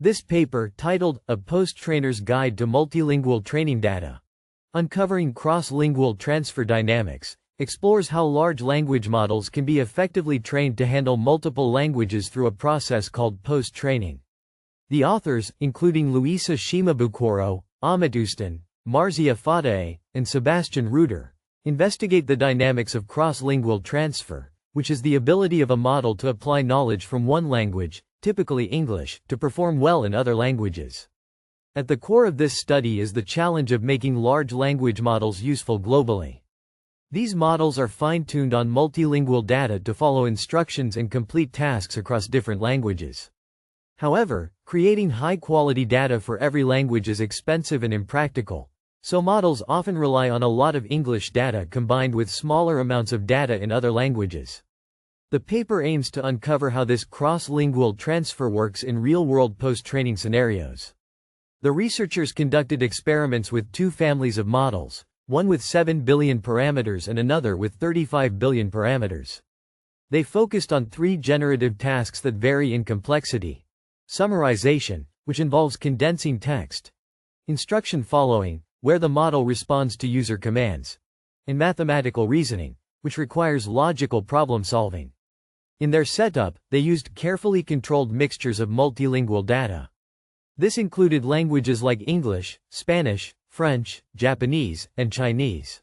This paper, titled, A Post-Trainer's Guide to Multilingual Training Data, Uncovering Cross-Lingual Transfer Dynamics, explores how large language models can be effectively trained to handle multiple languages through a process called post-training. The authors, including Luisa Shimabukuro, Amit Ustan, Marzia Fataeh, and Sebastian Reuter, investigate the dynamics of cross-lingual transfer, which is the ability of a model to apply knowledge from one language, typically English, to perform well in other languages. At the core of this study is the challenge of making large language models useful globally. These models are fine-tuned on multilingual data to follow instructions and complete tasks across different languages. However, creating high-quality data for every language is expensive and impractical, so models often rely on a lot of English data combined with smaller amounts of data in other languages. The paper aims to uncover how this cross-lingual transfer works in real-world post-training scenarios. The researchers conducted experiments with two families of models, one with 7 billion parameters and another with 35 billion parameters. They focused on three generative tasks that vary in complexity: summarization, which involves condensing text; instruction following, where the model responds to user commands; and mathematical reasoning, which requires logical problem solving. In their setup, they used carefully controlled mixtures of multilingual data. This included languages like English, Spanish, French, Japanese, and Chinese.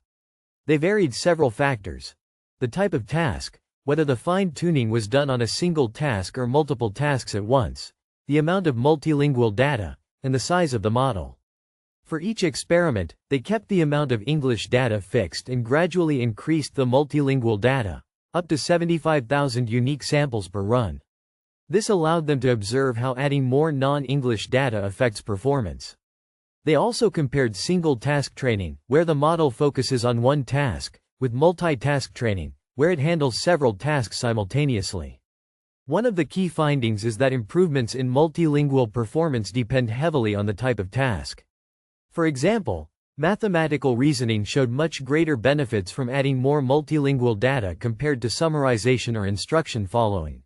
They varied several factors: the type of task, whether the fine-tuning was done on a single task or multiple tasks at once, the amount of multilingual data, and the size of the model. For each experiment, they kept the amount of English data fixed and gradually increased the multilingual data, up to 75,000 unique samples per run. This allowed them to observe how adding more non-English data affects performance. They also compared single-task training, where the model focuses on one task, with multitask training, where it handles several tasks simultaneously. One of the key findings is that improvements in multilingual performance depend heavily on the type of task. For example, mathematical reasoning showed much greater benefits from adding more multilingual data compared to summarization or instruction following.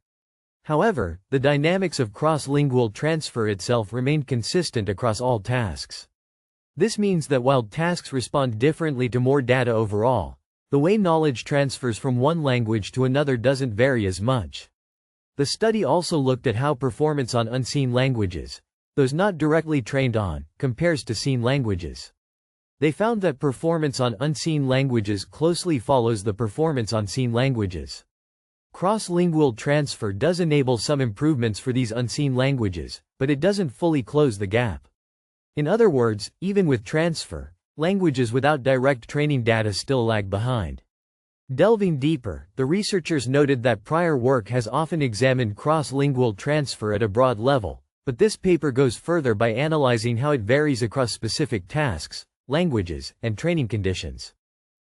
However, the dynamics of cross-lingual transfer itself remained consistent across all tasks. This means that while tasks respond differently to more data overall, the way knowledge transfers from one language to another doesn't vary as much. The study also looked at how performance on unseen languages, those not directly trained on, compares to seen languages. They found that performance on unseen languages closely follows the performance on seen languages. Cross-lingual transfer does enable some improvements for these unseen languages, but it doesn't fully close the gap. In other words, even with transfer, languages without direct training data still lag behind. Delving deeper, the researchers noted that prior work has often examined cross-lingual transfer at a broad level, but this paper goes further by analyzing how it varies across specific tasks, languages, and training conditions.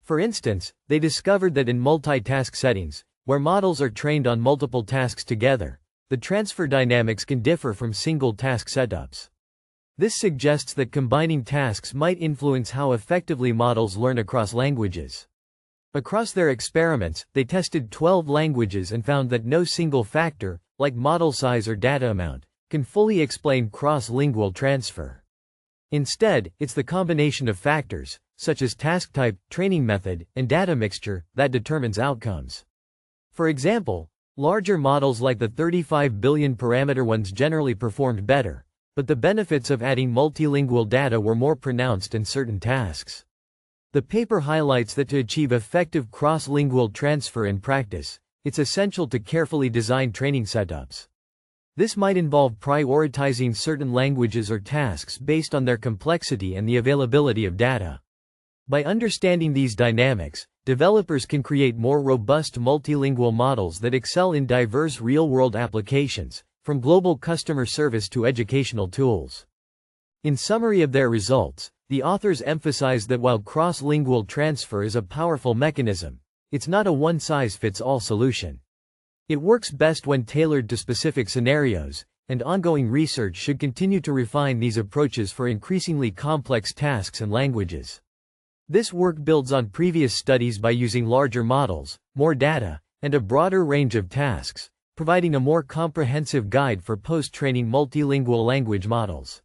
For instance, they discovered that in multitask settings, where models are trained on multiple tasks together, the transfer dynamics can differ from single-task setups. This suggests that combining tasks might influence how effectively models learn across languages. Across their experiments, they tested 12 languages and found that no single factor, like model size or data amount, can fully explain cross-lingual transfer. Instead, it's the combination of factors, such as task type, training method, and data mixture, that determines outcomes. For example, larger models like the 35 billion parameter ones generally performed better, but the benefits of adding multilingual data were more pronounced in certain tasks. The paper highlights that to achieve effective cross-lingual transfer in practice, it's essential to carefully design training setups. This might involve prioritizing certain languages or tasks based on their complexity and the availability of data. By understanding these dynamics, developers can create more robust multilingual models that excel in diverse real-world applications, from global customer service to educational tools. In summary of their results, the authors emphasize that while cross-lingual transfer is a powerful mechanism, it's not a one-size-fits-all solution. It works best when tailored to specific scenarios, and ongoing research should continue to refine these approaches for increasingly complex tasks and languages. This work builds on previous studies by using larger models, more data, and a broader range of tasks, providing a more comprehensive guide for post-training multilingual language models.